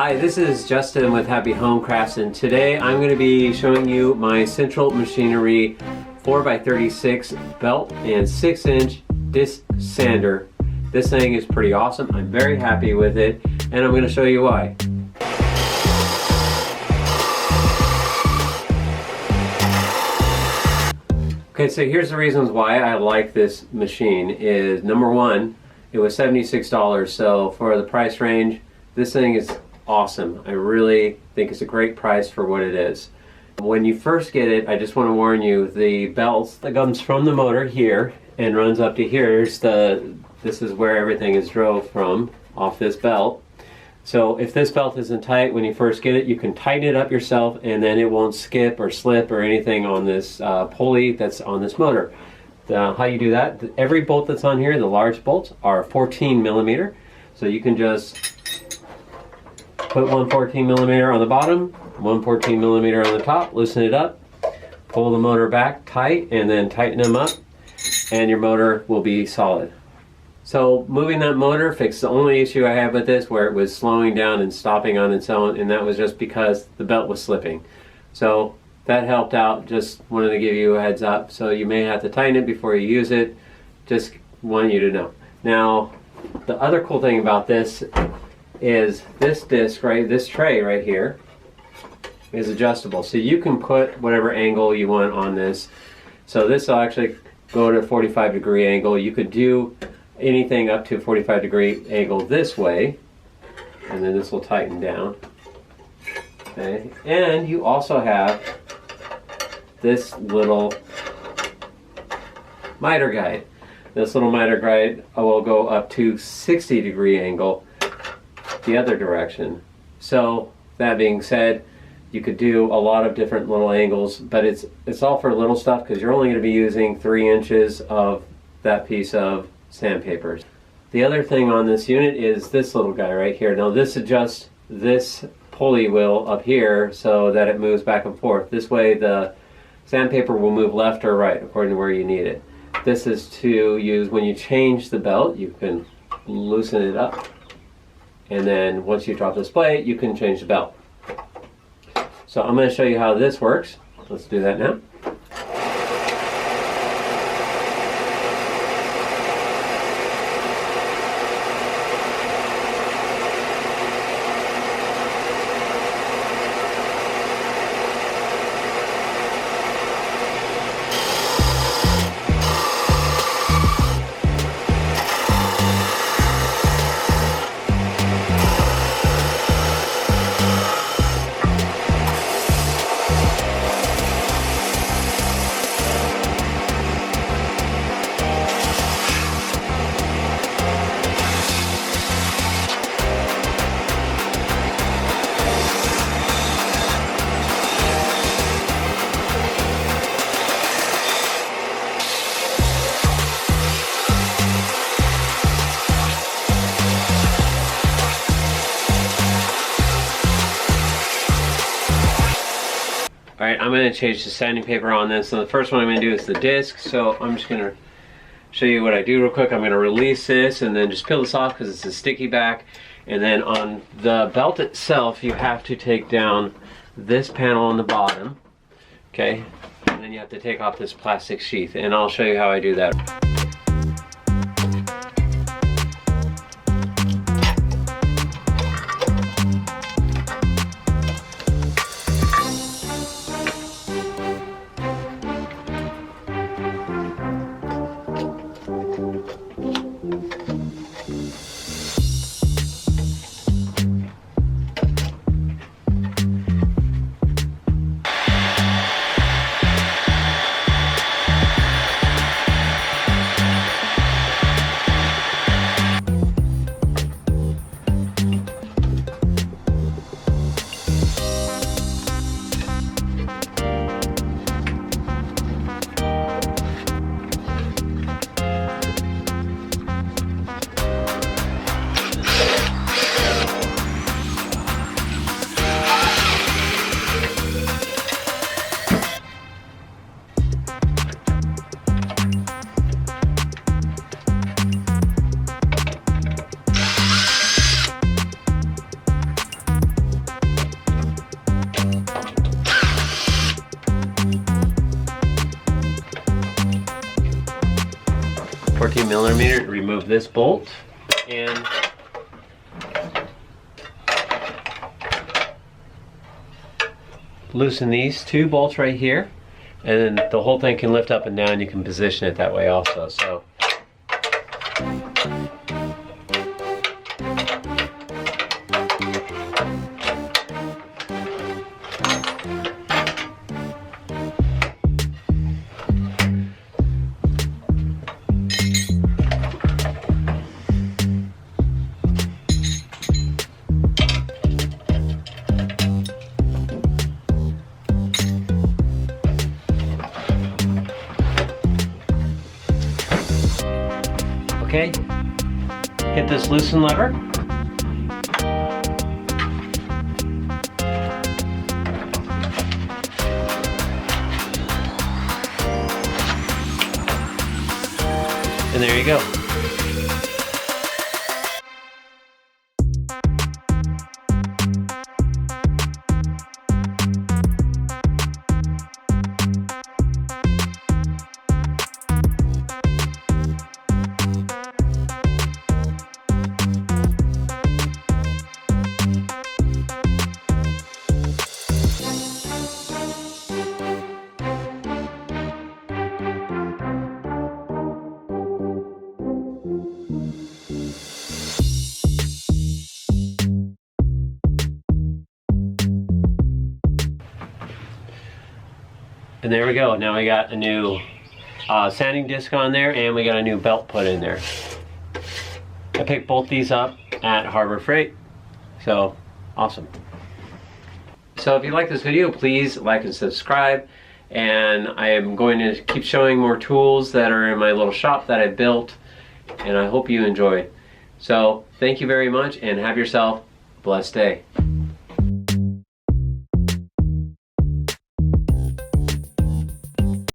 Hi, this is Justin with Happy Home Crafts, and today I'm going to be showing you my Central Machinery 4x36 belt and 6-inch disc sander. This thing is pretty awesome. I'm very happy with it, and I'm going to show you why. Okay, so here's the reasons why I like this machine. Is number one, it was $76, so for the price range, this thing is awesome. I really think it's a great price for what it is. When you first get it, I just want to warn you, the belt that comes from the motor here and runs up to here, this is where everything is drove from, off this belt. So if this belt isn't tight when you first get it, you can tighten it up yourself and then it won't skip or slip or anything on this pulley that's on this motor. How you do that, every bolt that's on here, the large bolts, are 14 millimeter. So you can just put one 14 millimeter on the bottom, one 14 millimeter on the top, loosen it up, pull the motor back tight, and then tighten them up, and your motor will be solid. So moving that motor fixed the only issue I had with this, where it was slowing down and stopping on its own, and that was just because the belt was slipping. So that helped out. Just wanted to give you a heads up. So you may have to tighten it before you use it. Just want you to know. Now, the other cool thing about this is this disc, right, this tray right here is adjustable. So you can put whatever angle you want on this. So this will actually go to a 45-degree angle. You could do anything up to a 45-degree angle this way, and then this will tighten down. Okay, and you also have this little miter guide. This little miter guide will go up to 60-degree angle the other direction. So that being said, you could do a lot of different little angles, but it's all for little stuff because you're only going to be using 3 inches of that piece of sandpaper. The other thing on this unit is this little guy right here. Now this adjusts this pulley wheel up here so that it moves back and forth. This way the sandpaper will move left or right according to where you need it. This is to use when you change the belt. You can loosen it up, and then once you drop this plate, you can change the belt. So I'm going to show you how this works. Let's do that now. Alright, I'm going to change the sanding paper on this. So the first one I'm going to do is the disc. So I'm just going to show you what I do real quick. I'm going to release this and then just peel this off because it's a sticky back. And then on the belt itself, you have to take down this panel on the bottom. Okay, and then you have to take off this plastic sheath. And I'll show you how I do that. 3mm to remove this bolt, and loosen these 2 bolts right here, and then the whole thing can lift up and down. You can position it that way also. So okay, hit this loosen lever. And there you go. And there we go. Now we got a new sanding disc on there, and we got a new belt put in there. I picked both these up at Harbor Freight. So, awesome. So if you like this video, please like and subscribe. And I am going to keep showing more tools that are in my little shop that I built. And I hope you enjoyed. So, thank you very much, and have yourself a blessed day.